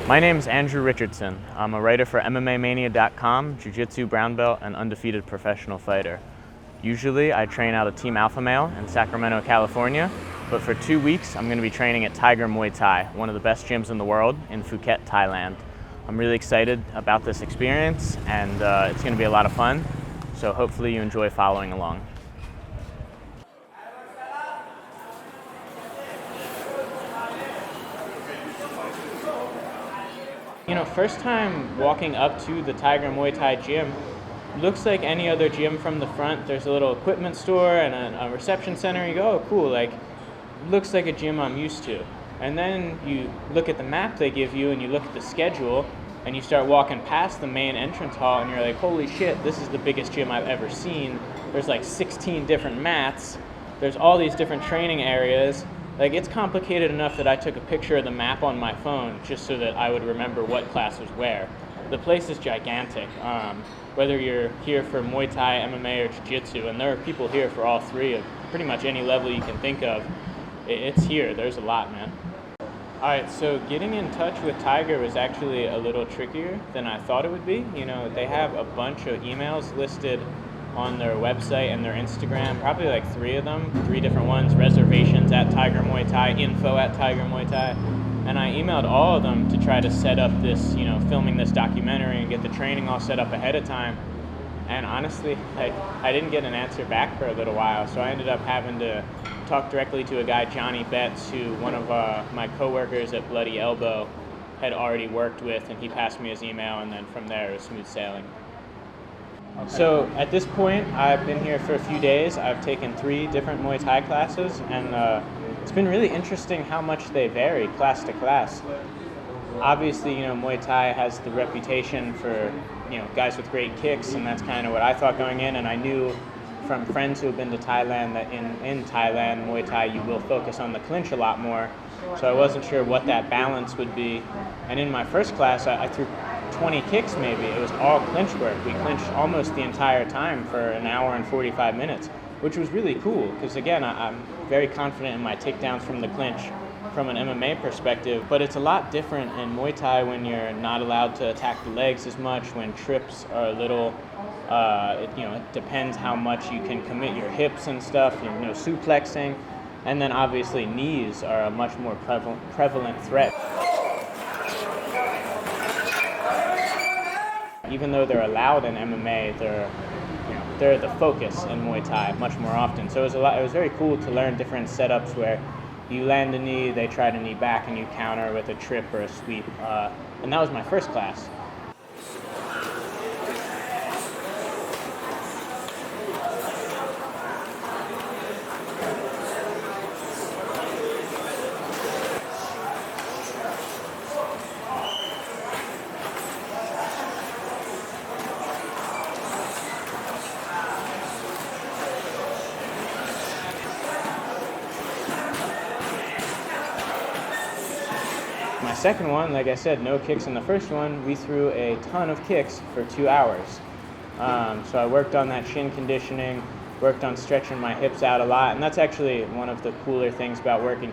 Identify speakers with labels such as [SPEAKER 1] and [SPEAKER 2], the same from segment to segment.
[SPEAKER 1] My name's Andrew Richardson. I'm a writer for MMAmania.com, Jiu-Jitsu brown belt, and undefeated professional fighter. Usually I train out of Team Alpha Male in Sacramento, California, but for 2 weeks I'm going to be training at Tiger Muay Thai, one of the best gyms in the world in Phuket, Thailand. I'm really excited about this experience, and it's going to be a lot of fun, so hopefully you enjoy following along. You know, first time walking up to the Tiger Muay Thai gym, looks like any other gym from the front. There's a little equipment store and a reception center. You go, oh cool, like, looks like a gym I'm used to. And then you look at the map they give you and you look at the schedule and you start walking past the main entrance hall and you're like, holy shit, this is the biggest gym I've ever seen. There's like 16 different mats. There's all these different training areas. Like, it's complicated enough that I took a picture of the map on my phone just so that I would remember what class was where. The place is gigantic. Whether you're here for Muay Thai, MMA, or Jiu-Jitsu, and there are people here for all three of pretty much any level you can think of, it's here. There's a lot, man. Alright, so getting in touch with Tiger was actually a little trickier than I thought it would be. You know, they have a bunch of emails listed on their website and their Instagram, probably like 3 of them, 3 different ones: reservations at Tiger Muay Thai, info at Tiger Muay Thai. And I emailed all of them to try to set up this, you know, filming this documentary and get the training all set up ahead of time. And honestly, like, I didn't get an answer back for a little while, so I ended up having to talk directly to a guy, Johnny Betts, who one of my coworkers at Bloody Elbow had already worked with, and he passed me his email, and then from there it was smooth sailing. Okay. So at this point, I've been here for a few days. I've taken 3 different Muay Thai classes, and it's been really interesting how much they vary class to class. Obviously, you know, Muay Thai has the reputation for, you know, guys with great kicks, and that's kind of what I thought going in, and I knew from friends who have been to Thailand that in Thailand, Muay Thai, you will focus on the clinch a lot more, so I wasn't sure what that balance would be. And in my first class, I threw 20 kicks maybe. It was all clinch work. We clinched almost the entire time for an hour and 45 minutes, which was really cool, because again, I'm very confident in my takedowns from the clinch from an MMA perspective, but it's a lot different in Muay Thai when you're not allowed to attack the legs as much, when trips are a little, it depends how much you can commit your hips and stuff, you know, suplexing, and then obviously knees are a much more prevalent threat. Even though they're allowed in MMA, they're the focus in Muay Thai much more often. So it was very cool to learn different setups where you land a knee, they try to knee back, and you counter with a trip or a sweep. And that was my first class. My second one, like I said, no kicks in the first one. We threw a ton of kicks for 2 hours. So I worked on that shin conditioning, worked on stretching my hips out a lot, and that's actually one of the cooler things about working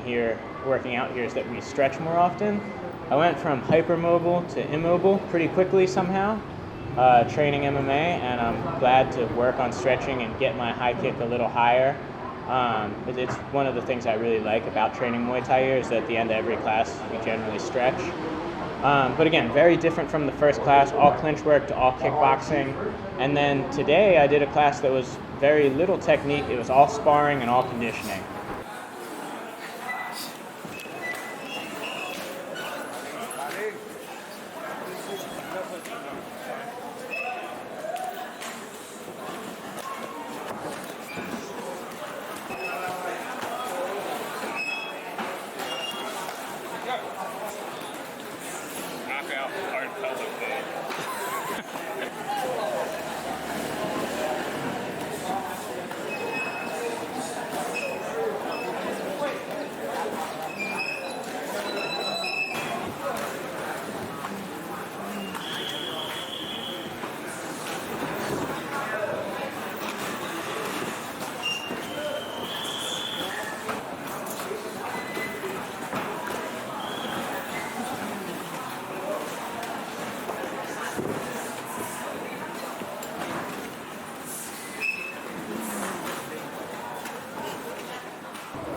[SPEAKER 1] out here is that we stretch more often. I went from hypermobile to immobile pretty quickly somehow, training MMA, and I'm glad to work on stretching and get my high kick a little higher. It's one of the things I really like about training Muay Thai here is that at the end of every class we generally stretch. But again, very different from the first class, all clinch work to all kickboxing. And then today I did a class that was very little technique, it was all sparring and all conditioning.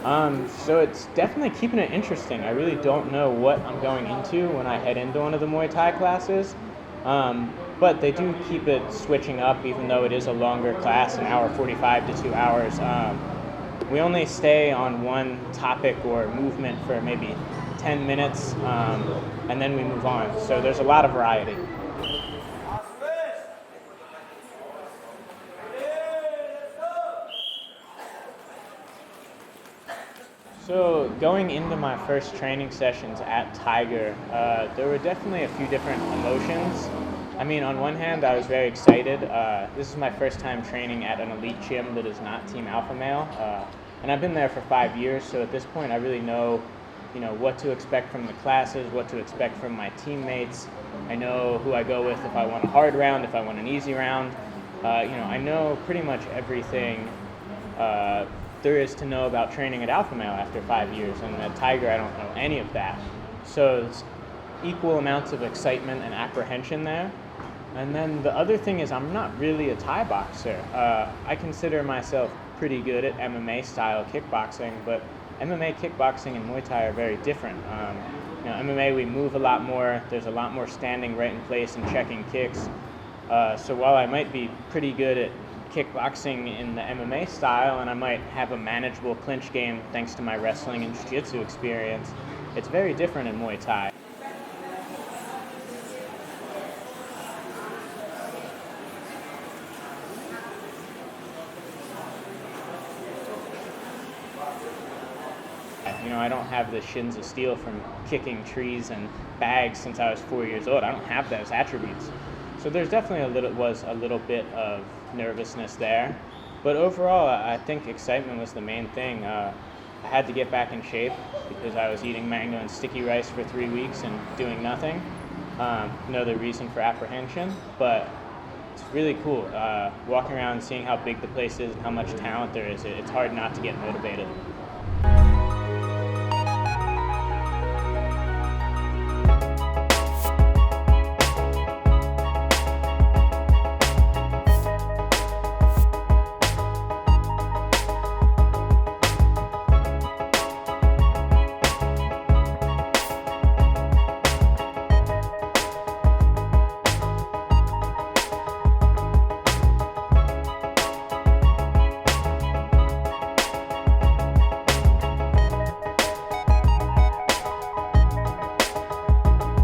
[SPEAKER 1] So it's definitely keeping it interesting. I really don't know what I'm going into when I head into one of the Muay Thai classes. But they do keep it switching up, even though it is a longer class, an hour 45 to 2 hours. We only stay on one topic or movement for maybe 10 minutes, and then we move on. So there's a lot of variety. So going into my first training sessions at Tiger, there were definitely a few different emotions. I mean, on one hand, I was very excited. This is my first time training at an elite gym that is not Team Alpha Male, and I've been there for 5 years. So at this point, I really know, what to expect from the classes, what to expect from my teammates. I know who I go with if I want a hard round, if I want an easy round. I know pretty much everything there is to know about training at Alpha Male after 5 years, and at Tiger I don't know any of that. So it's equal amounts of excitement and apprehension there. And then the other thing is I'm not really a Thai boxer. I consider myself pretty good at MMA style kickboxing, but MMA kickboxing and Muay Thai are very different. MMA we move a lot more, there's a lot more standing right in place and checking kicks. So while I might be pretty good at kickboxing in the MMA style, and I might have a manageable clinch game thanks to my wrestling and jiu-jitsu experience, it's very different in Muay Thai. I don't have the shins of steel from kicking trees and bags since I was 4 years old. I don't have those attributes. So there's definitely was a little bit of nervousness there. But overall, I think excitement was the main thing. I had to get back in shape because I was eating mango and sticky rice for 3 weeks and doing nothing. Another reason for apprehension, but it's really cool. Walking around and seeing how big the place is and how much talent there is, it's hard not to get motivated.